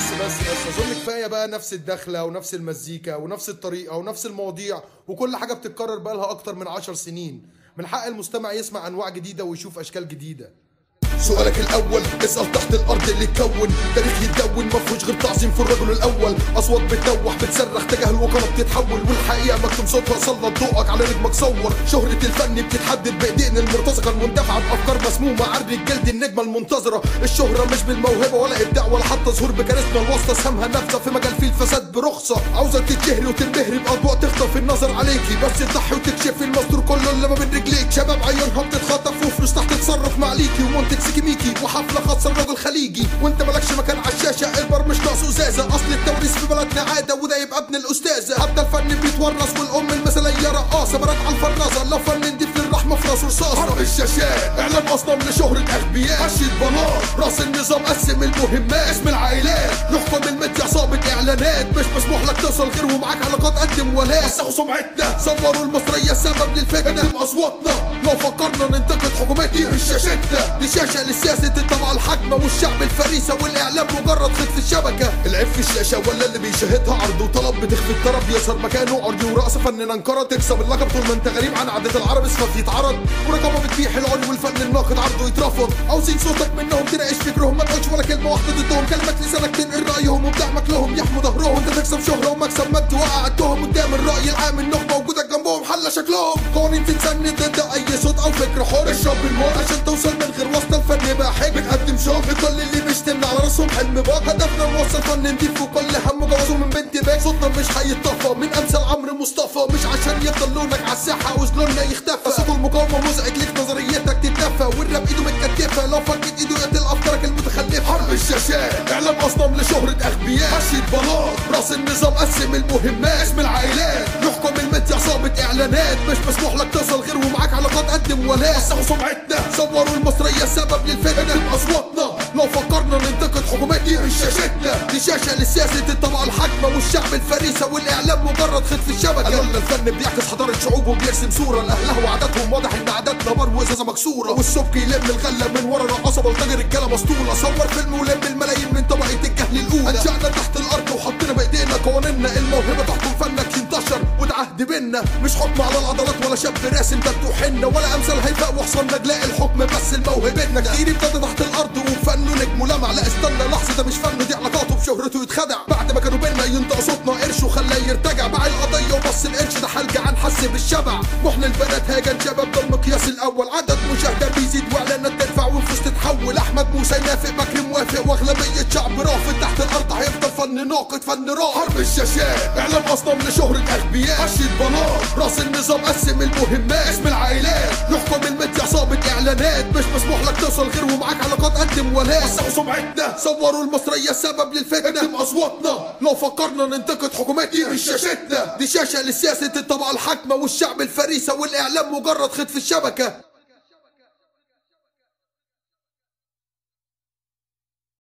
بس اظن كفايه بقى نفس الدخله ونفس المزيكا ونفس الطريقه ونفس المواضيع وكل حاجه بتتكرر بقى لها اكتر من 10 سنين. من حق المستمع يسمع انواع جديده ويشوف اشكال جديده. سؤالك الاول اسال تحت الارض اللي يتكون تاريخ يتدون مفهوش غير تعظيم في الرجل الاول. اصوات بتنوح بتصرخ تجاه الوكاله بتتحول والحقيقه مكتوم صوتها سلط ضوءك على نجمك صور. شهره الفن بتتحدد بايدين المرتزقه المندفعه بافكار مسمومه عرض الجلد النجمه المنتظره. الشهره مش بالموهبه ولا ابداع ولا حتى ظهور بكاريزما الواسطه سهمها نافذه في مجال فيه الفساد برخصه. عاوزه تتشهري وتنبهري باضواء تخطف النظر عليكي بس تضحي وتكشفي المستور كله اللي ما بين رجليك. شباب عيونها بتتخطف وفلوس تحت تتصرف معليكي ومنتج سيكيميكي وحفله خاصه الراجل خليجي وانت مالكش مكان على الشاشه. البر مش ناقصه ازازه اصل التوريث في بلدنا عاده وده يبقى ابن الاستاذه. حتى الفن بيتورث والام المثاليه رقاصه برد على الفرازه لو فن نضيف للرحمه في راس رصاصه. حرب الشاشات اعلام اصلا لشهره اغبياء مشي البلاط راس النظام قسم المهمات. اسم العائلات يحكم الميديا عصابه اعلانات مش مسموح لك توصل غير ومعاك علاقات قدم ولاء. وسخوا سمعتنا صوروا المصريه سبب للفتنه اكتم اصواتنا لو فكرنا ننتقد حكومتي مش شاشتنا. دي شاشه للسياسه الطبعه الحاكمه والشعب الفريسه والاعلام مجرد خط في الشبكه. العيب في الشاشه ولا اللي بيشاهدها عرض وطلب بتخفي الطرب يظهر مكانه عرض ورقص فنان انكره تكسب اللقب طول ما انت غريب عن عاده العرب اسفه يتعرض ورقابه بتبيح العري والفن الناقد عرضه يترفض. عاوزين صوتك منهم تناقش فكرهم ما تقولش ولا كلمه واحده ضدهم. كلمه لسانك تنقل رايهم ودعمك لهم يحموا ظهرهم. انت تكسب شهره ومكسب مادي وقعدتهم قدام الراي العام النخبه وجودك جنبهم حل شكلهم. قوانين تتسند ضد اي صوت او فكر حر. اشرب الموت عشان توصل من غير واسطه الفن بقى حج بتقدم شغل لكل اللي بيشتمنا على راسهم حلم باق. هدفنا نوصل فن نضيف وكل هم جوازه من بنت باك. صوتنا مش هيتطفى من امثال عمرو مصطفى مش عشان يفضل لونك على الساحه وزلوننا يختفى. صوت المقاومه مزعج ليك نظريتك تتنفى والراب ايده متكتفه لو فكت ايده يقتل افكارك المتخلفه. حرب الشاشات اعلام اصلا لشهره اغبياء مشي البلاط راس النظام قسم المهمات. اسم العائلات يحكم الميديا عصابه اعلانات مش مسموح لك توصل غير ومعاك علاقات قدم ولاء. وسخوا سمعتنا صوروا المصريه سبب للفتنه اكتم اصواتنا لو فكرنا ننتقد حكومتي مش شاشتنا. دي شاشه للسياسه الطبعه الحاكمه والشعب الفريسه والاعلام مجرد خط في الشبكه. قالوا لنا الفن بيعكس حضاره شعوب وبيرسم صوره لاهلها وعاداتهم واضح ان عاداتنا بر وازازه مكسوره. والسبك يلم الغله من ورا رقاصه بلطجي رجاله مسطوله. صور فيلم ولم الملايين من طبقه الجهل الاولى. انشانا تحت الارض وحطينا بايدينا قوانيننا الموهبه تحكم فنك ينتشر وده عهد بينا مش حكم على العضلات ولا شاب راسم تاتو حنه ولا امثال هيفاء وحصان نجلاء الحكم بس الموهبتنا. كتير ابتدى تحت الارض وفنه نجم لمع. لا استنى لحظه ده مش فن دي علاقاته بشهرته يتخدع. بعد ما كانوا بينا ينطق صوتنا قرش وخلاه يرتجع. باع القضيه وبص القرش ده حلقه عن حس بالشبع. محن البنات هاجن شباب ده المقياس الاول. عدد مشاهده بيزيد واعلانات تدفع والفلوس تتحول. احمد موسى نافق بكر موافق واغلبيه شعب رافض. تحت الارض هيفضل فن ناقد فن راح. حرب الشاشات اعلام اصلا لشهره اغبياء مشي البلاط راس النظام قسم المهمات. اسم العائلات يحكم الميديا عصابه اعلانات مش مسموح لك توصل غير ومعاك علاقات قدم ولاء. وسخوا سمعتنا صوروا المصريه سبب للفتنه اكتم اصواتنا لو فكرنا ننتقد حكومتي مش شاشتنا. دي شاشه للسياسه الطبقه الحاكمه والشعب الفريسه والاعلام مجرد خط في الشبكه.